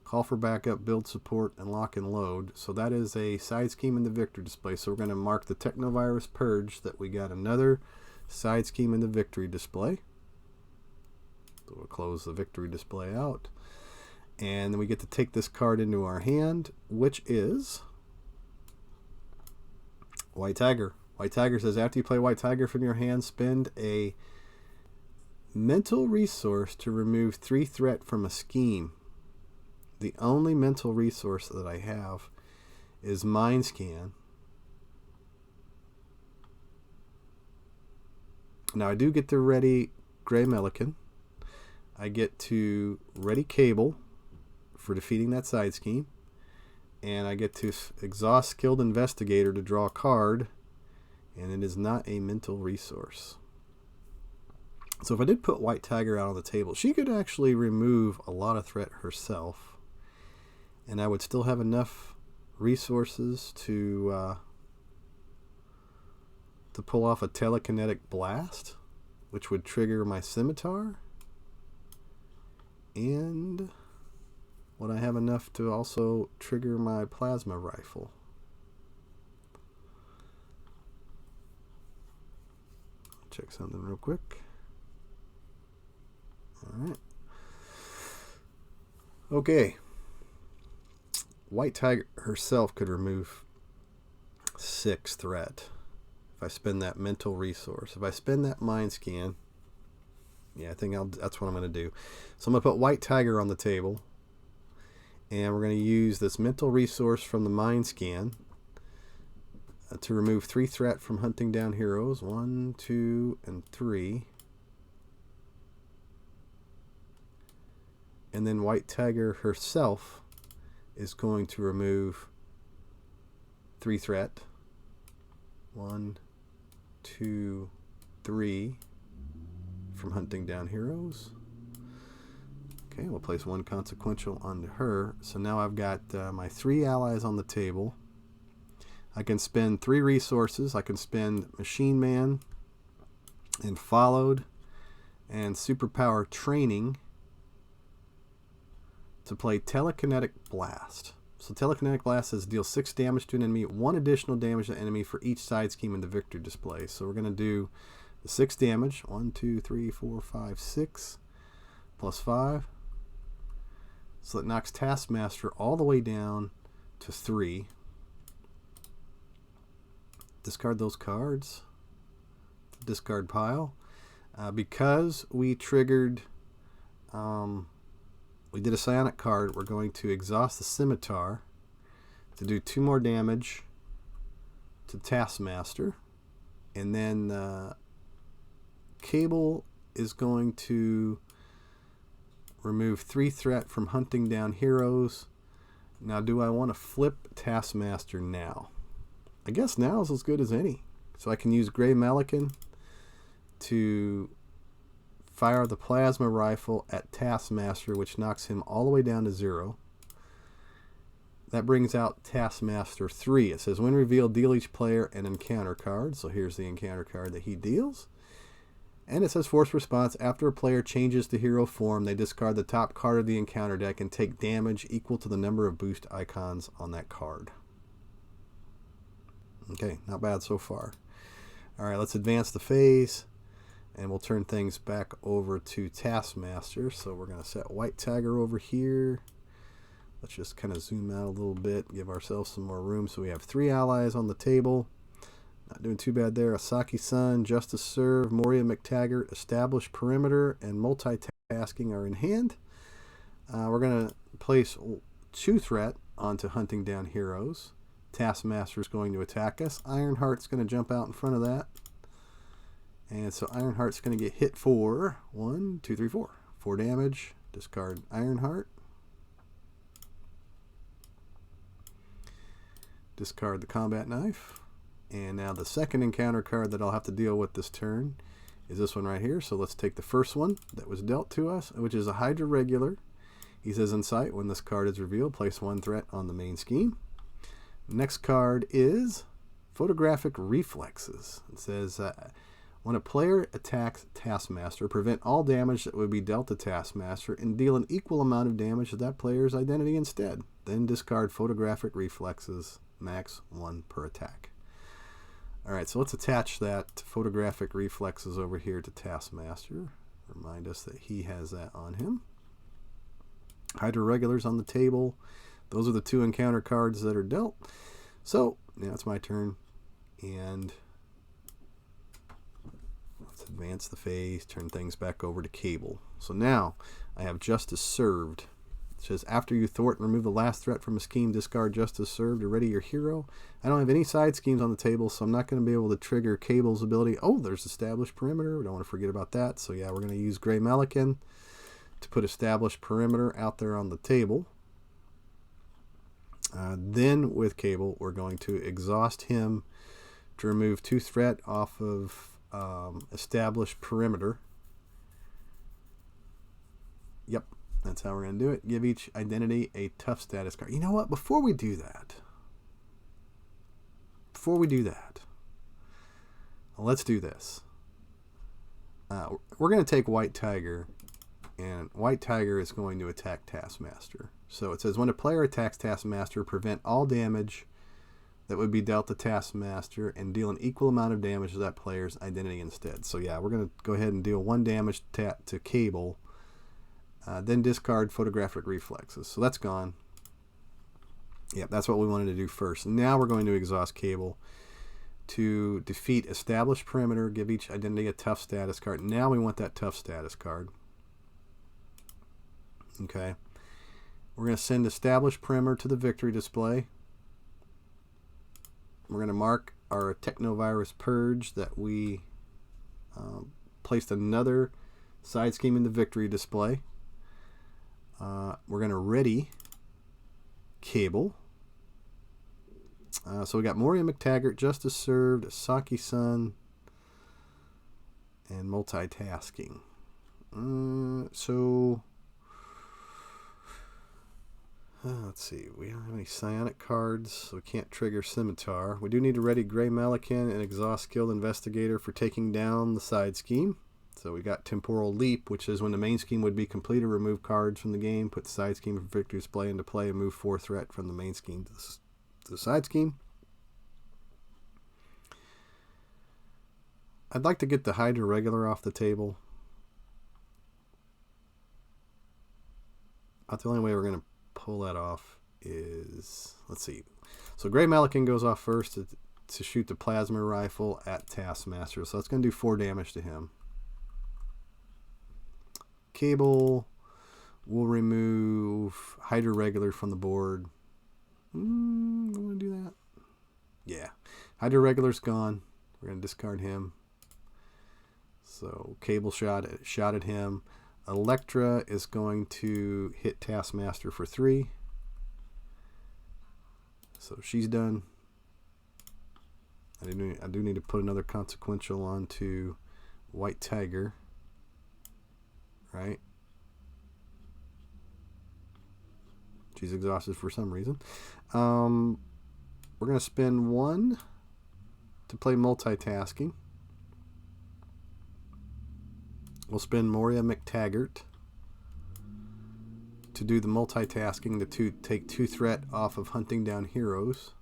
Call for Backup, Build Support, and Lock and Load. So that is a side scheme in the victory display. So we're going to mark the Technovirus Purge that we got another side scheme in the victory display. So we'll close the victory display out. And then we get to take this card into our hand, which is White Tiger. White Tiger says after you play White Tiger from your hand, spend a mental resource to remove 3 threat from a scheme. The only mental resource that I have is Mind Scan. Now I do get to ready Gray Melican. I get to ready Cable for defeating that side scheme. And I get to exhaust Skilled Investigator to draw a card. And it is not a mental resource. So if I did put White Tiger out on the table, she could actually remove a lot of threat herself. And I would still have enough resources to pull off a telekinetic blast, which would trigger my scimitar. And would I have enough to also trigger my plasma rifle? Check something real quick. All right. Okay. White Tiger herself could remove 6 threat if I spend that mental resource. If I spend that Mind Scan, yeah, I think that's what I'm going to do. So I'm going to put White Tiger on the table, and we're going to use this mental resource from the Mind Scan to remove 3 threat from hunting down heroes. 1, 2, and 3. And then White Tiger herself is going to remove 3 threat. 1, 2, 3 from hunting down heroes. Okay, we'll place 1 consequential onto her. So now I've got my 3 allies on the table. I can spend 3 resources. I can spend Machine Man and Followed and Superpower Training to play Telekinetic Blast. So Telekinetic Blast says deal 6 damage to an enemy, 1 additional damage to an enemy for each side scheme in the victory display. So we're going to do the 6 damage. 1, 2, 3, 4, 5, 6 plus 5. So that knocks Taskmaster all the way down to 3. Discard those cards. Discard pile. Because we triggered we did a psionic card. We're going to exhaust the scimitar to do 2 more damage to Taskmaster. And then Cable is going to remove 3 threat from hunting down heroes. Now, do I want to flip Taskmaster now? I guess now is as good as any. So I can use Gray Melican to fire the plasma rifle at Taskmaster, which knocks him all the way down to 0. That brings out Taskmaster 3. It says, when revealed, deal each player an encounter card. So here's the encounter card that he deals. And it says, force response. After a player changes to hero form, they discard the top card of the encounter deck and take damage equal to the number of boost icons on that card. Okay, not bad so far. All right, let's advance the phase. And we'll turn things back over to Taskmaster. So we're going to set White Tiger over here. Let's just kind of zoom out a little bit, give ourselves some more room. So we have 3 allies on the table. Not doing too bad there. Asaki-san, Justice Serve, Moria McTaggart, Established Perimeter, and Multitasking are in hand. We're going to place 2 threat onto hunting down heroes. Taskmaster is going to attack us. Ironheart's going to jump out in front of that. And so Ironheart's going to get hit for 1, 2, 3, 4. 4 damage. Discard Ironheart. Discard the combat knife. And now the second encounter card that I'll have to deal with this turn is this one right here. So let's take the first one that was dealt to us, which is a Hydra Regular. He says, in sight, when this card is revealed, place 1 threat on the main scheme. Next card is Photographic Reflexes. It says, when a player attacks Taskmaster, prevent all damage that would be dealt to Taskmaster and deal an equal amount of damage to that player's identity instead. Then discard Photographic Reflexes, max 1 per attack. Alright, so let's attach that Photographic Reflexes over here to Taskmaster. Remind us that he has that on him. Hydra Regulars on the table. Those are the 2 encounter cards that are dealt. So, now it's my turn. And let's advance the phase, turn things back over to Cable. So now, I have Justice Served. It says, after you thwart and remove the last threat from a scheme, discard Justice Served to ready your hero. I don't have any side schemes on the table, so I'm not going to be able to trigger Cable's ability. Oh, there's Established Perimeter. We don't want to forget about that. So yeah, we're going to use Gray Melican to put Established Perimeter out there on the table. Then with Cable, we're going to exhaust him to remove 2 threat off of Established Perimeter. Yep. That's how we're going to do it. Give each identity a tough status card. You know what? Before we do that, let's do this. We're going to take White Tiger, and White Tiger is going to attack Taskmaster. So it says, when a player attacks Taskmaster, prevent all damage that would be dealt to Taskmaster and deal an equal amount of damage to that player's identity instead. So yeah, we're going to go ahead and deal 1 damage to Cable. Then discard Photographic Reflexes. So that's gone. Yep, that's what we wanted to do first. Now we're going to exhaust Cable to defeat Established Perimeter, give each identity a tough status card. Now we want that tough status card. Okay. We're going to send Established Perimeter to the victory display. We're going to mark our Technovirus Purge that we placed another side scheme in the victory display. We're going to ready Cable. So we got Moria McTaggart, Justice Served, Asaki-san, and Multitasking. Let's see. We don't have any psionic cards, so we can't trigger Scimitar. We do need to ready Gray Melican and exhaust Skilled Investigator for taking down the side scheme. So we got Temporal Leap, which is when the main scheme would be completed, remove cards from the game, put the side scheme from victory display into play, and move 4 threat from the main scheme to the side scheme. I'd like to get the Hydra Regular off the table. About the only way we're going to pull that off is, let's see. So Gray Melican goes off first to shoot the plasma rifle at Taskmaster. So that's going to do 4 damage to him. Cable We'll remove Hydra Regular from the board. I want to do that. Yeah. Hydra Regular's gone. We're going to discard him. So Cable shot at him. Electra is going to hit Taskmaster for 3. So she's done. I do need to put another consequential onto White Tiger. Right? She's exhausted for some reason. We're going to spend 1 to play multitasking. We'll spend Moria McTaggart to do the multitasking to take 2 threat off of hunting down heroes.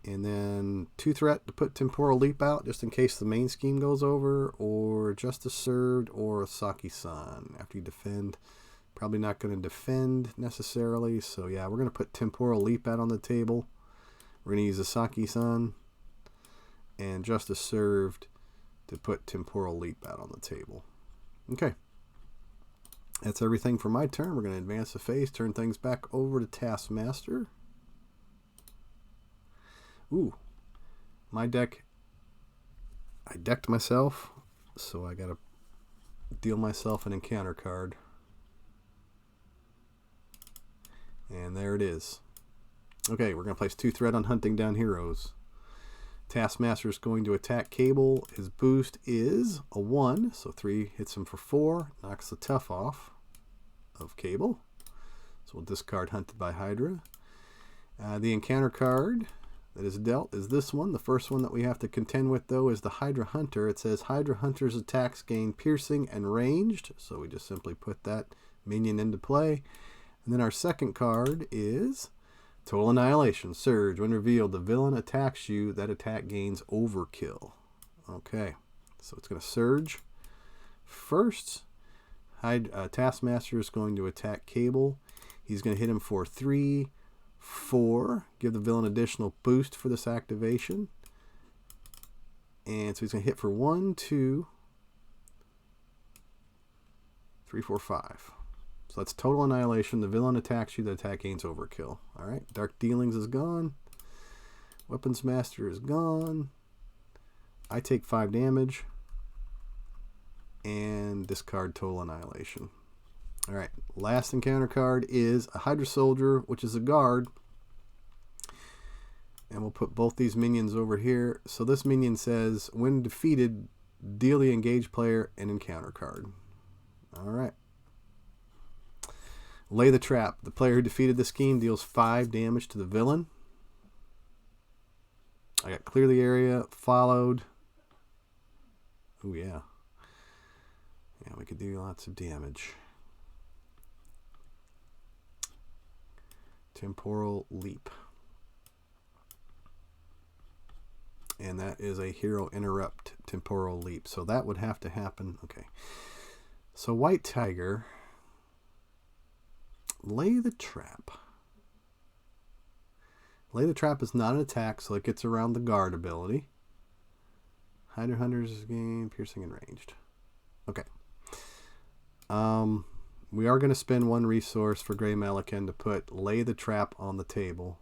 And then 2 threat to put Temporal Leap out just in case the main scheme goes over, or Justice Served, or Saki-san. After you defend, probably not going to defend necessarily. So yeah, we're going to put Temporal Leap out on the table. We're going to use a Saki-san and Justice Served to put Temporal Leap out on the table. Okay. That's everything for my turn. We're going to advance the phase, turn things back over to Taskmaster. Ooh, my deck, I decked myself, so I gotta deal myself an encounter card. And there it is. Okay, we're gonna place 2 threat on hunting down heroes. Taskmaster is going to attack Cable. His boost is a 1, so 3 hits him for 4, knocks the tough off of Cable. So we'll discard Hunted by Hydra. The encounter card that is dealt is this one. The first one that we have to contend with, though, is the Hydra Hunter. It says Hydra Hunter's attacks gain piercing and ranged, so we just simply put that minion into play. And then our second card is Total Annihilation. Surge. When revealed, the villain attacks you. That attack gains overkill. Okay, so it's going to surge. First, Taskmaster is going to attack Cable. He's going to hit him for 3, 4. Give the villain additional boost for this activation. And so he's going to hit for 1, 2, 3, 4, 5. So that's Total Annihilation. The villain attacks you. The attack gains overkill. Alright, Dark Dealings is gone. Weapons Master is gone. I take 5 damage. And discard Total Annihilation. Alright, last encounter card is a Hydra Soldier, which is a guard. And we'll put both these minions over here. So this minion says, when defeated, deal the engaged player an encounter card. Alright. Lay the Trap. The player who defeated the scheme deals 5 damage to the villain. I got Clear the Area, followed. Oh yeah. Yeah, we could do lots of damage. Temporal Leap. And that is a Hero Interrupt Temporal Leap. So that would have to happen. Okay. So White Tiger, Lay the Trap. Lay the Trap is not an attack, so it gets around the guard ability. Hydra Hunters gain piercing and ranged. Okay. We are going to spend 1 resource for Grey Melican to put Lay the Trap on the table.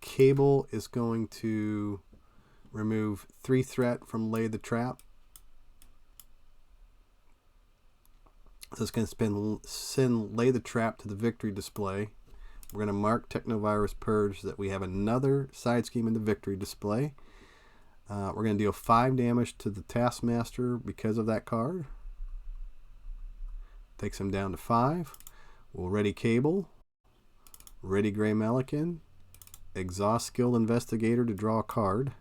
Cable is going to remove 3 threat from Lay the Trap. So it's going to send Lay the Trap to the victory display. We're going to mark Technovirus Purge that we have another side scheme in the victory display. We're going to deal 5 damage to the Taskmaster because of that card. Takes him down to 5. We'll ready Cable. Ready Grey Melican. Exhaust Skilled Investigator to draw a card.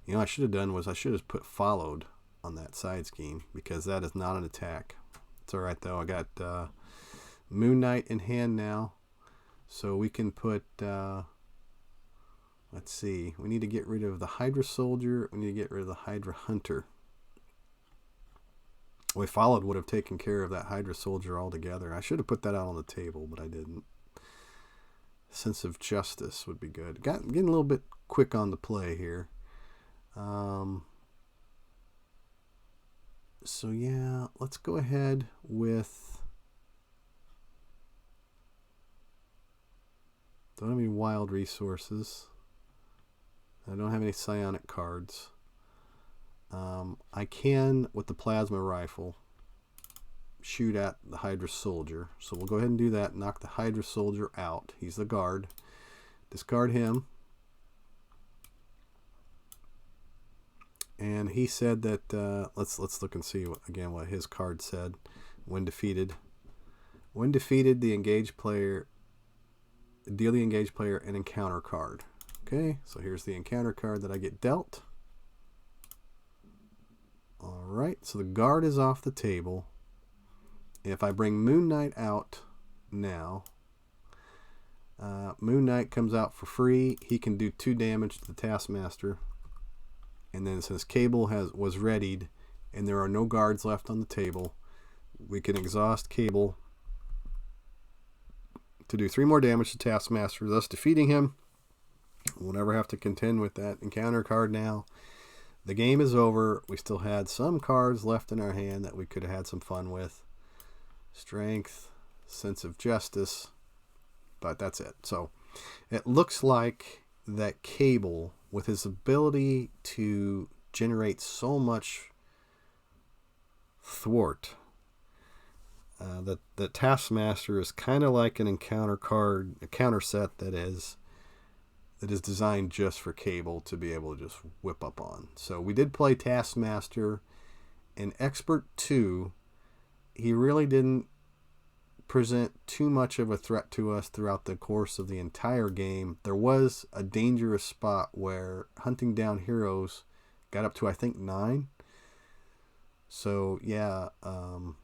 You know what I should have done was I should have put followed on that side scheme because that is not an attack. It's alright though. I got Moon Knight in hand now. So we can put, let's see, we need to get rid of the Hydra Soldier. We need to get rid of the Hydra Hunter. Well, followed would have taken care of that Hydra Soldier altogether. I should have put that out on the table, but I didn't. Sense of Justice would be good. Getting a little bit quick on the play here. So yeah, let's go ahead with, don't have any wild resources. I don't have any psionic cards. I can, with the plasma rifle, shoot at the Hydra Soldier. So we'll go ahead and do that. Knock the Hydra Soldier out. He's the guard. Discard him. And he said that, let's look and see again what his card said. When defeated, the engaged player, deal the engaged player an encounter card. Okay, so here's the encounter card that I get dealt. Alright, so the guard is off the table. If I bring Moon Knight out now, Moon Knight comes out for free. He can do 2 damage to the Taskmaster. And then since Cable was readied and there are no guards left on the table, we can exhaust Cable to do 3 more damage to Taskmaster, thus defeating him. We'll never have to contend with that encounter card now. The game is over. We still had some cards left in our hand that we could have had some fun with. Strength, sense of justice, but that's it. So it looks like that Cable, with his ability to generate so much thwart, that the Taskmaster is kind of like an encounter card, a counter set that is designed just for Cable to be able to just whip up on. So we did play Taskmaster in Expert 2. He really didn't present too much of a threat to us throughout the course of the entire game. There was a dangerous spot where hunting down heroes got up to, I think, 9. So yeah, an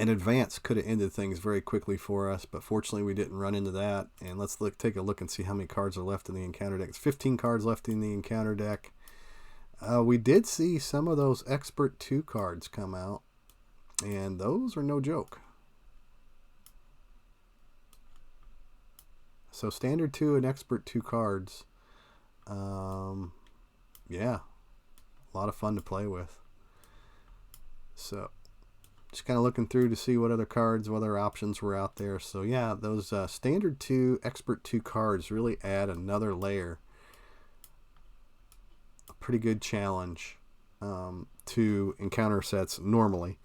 advance could have ended things very quickly for us, but fortunately we didn't run into that. And let's take a look and see how many cards are left in the encounter deck. It's 15 cards left in the encounter deck. We did see some of those Expert 2 cards come out, and those are no joke. So Standard 2 and Expert 2 cards, yeah, a lot of fun to play with. So just kind of looking through to see what other cards, what other options were out there. So yeah, those Standard 2, Expert 2 cards really add another layer, a pretty good challenge to encounter sets normally.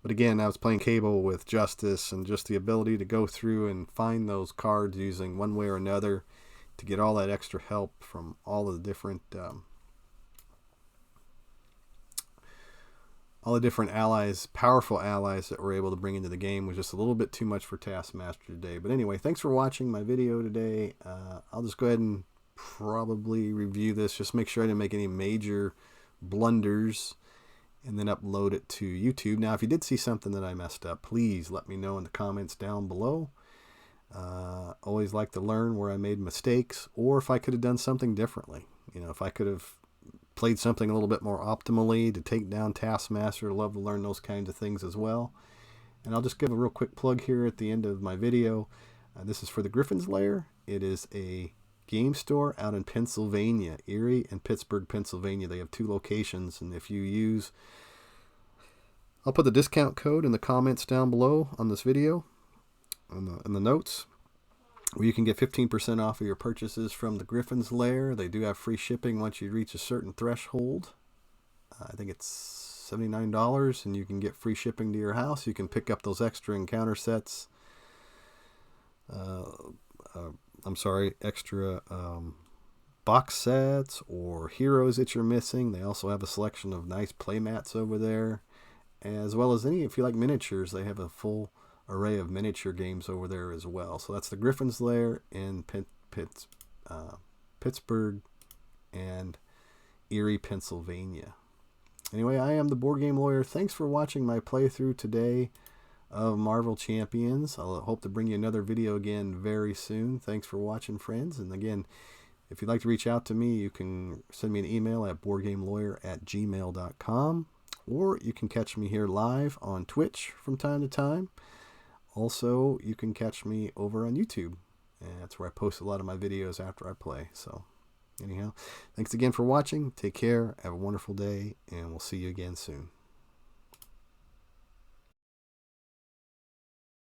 But again, I was playing Cable with Justice, and just the ability to go through and find those cards using one way or another to get all that extra help from all of the different allies, powerful allies that we're able to bring into the game was just a little bit too much for Taskmaster today. But anyway, thanks for watching my video today. I'll just go ahead and probably review this, just make sure I didn't make any major blunders, and then upload it to YouTube. Now, if you did see something that I messed up, please let me know in the comments down below. Always like to learn where I made mistakes, or if I could have done something differently. You know, if I could have played something a little bit more optimally to take down Taskmaster. I'd love to learn those kinds of things as well. And I'll just give a real quick plug here at the end of my video. This is for the Griffin's Lair. It is a game store out in Pennsylvania, Erie and Pittsburgh, Pennsylvania. They have 2 locations, and if you use, I'll put the discount code in the comments down below on this video, in the notes, where you can get 15% off of your purchases from the Griffin's Lair. They do have free shipping once you reach a certain threshold. I think it's $79, and you can get free shipping to your house. You can pick up those extra encounter sets. Extra box sets or heroes that you're missing. They also have a selection of nice playmats over there, as well as if you like miniatures, they have a full array of miniature games over there as well. So that's the Griffin's Lair in Pittsburgh and Erie, Pennsylvania. Anyway, I am the Board Game Lawyer. Thanks for watching my playthrough today of Marvel Champions. I'll hope to bring you another video again very soon. Thanks for watching, friends. And again, if you'd like to reach out to me, you can send me an email at boardgamelawyer@gmail.com, or you can catch me here live on Twitch from time to time. Also, you can catch me over on YouTube, and that's where I post a lot of my videos after I play. So Anyhow, thanks again for watching. Take care. Have a wonderful day, and we'll see you again soon.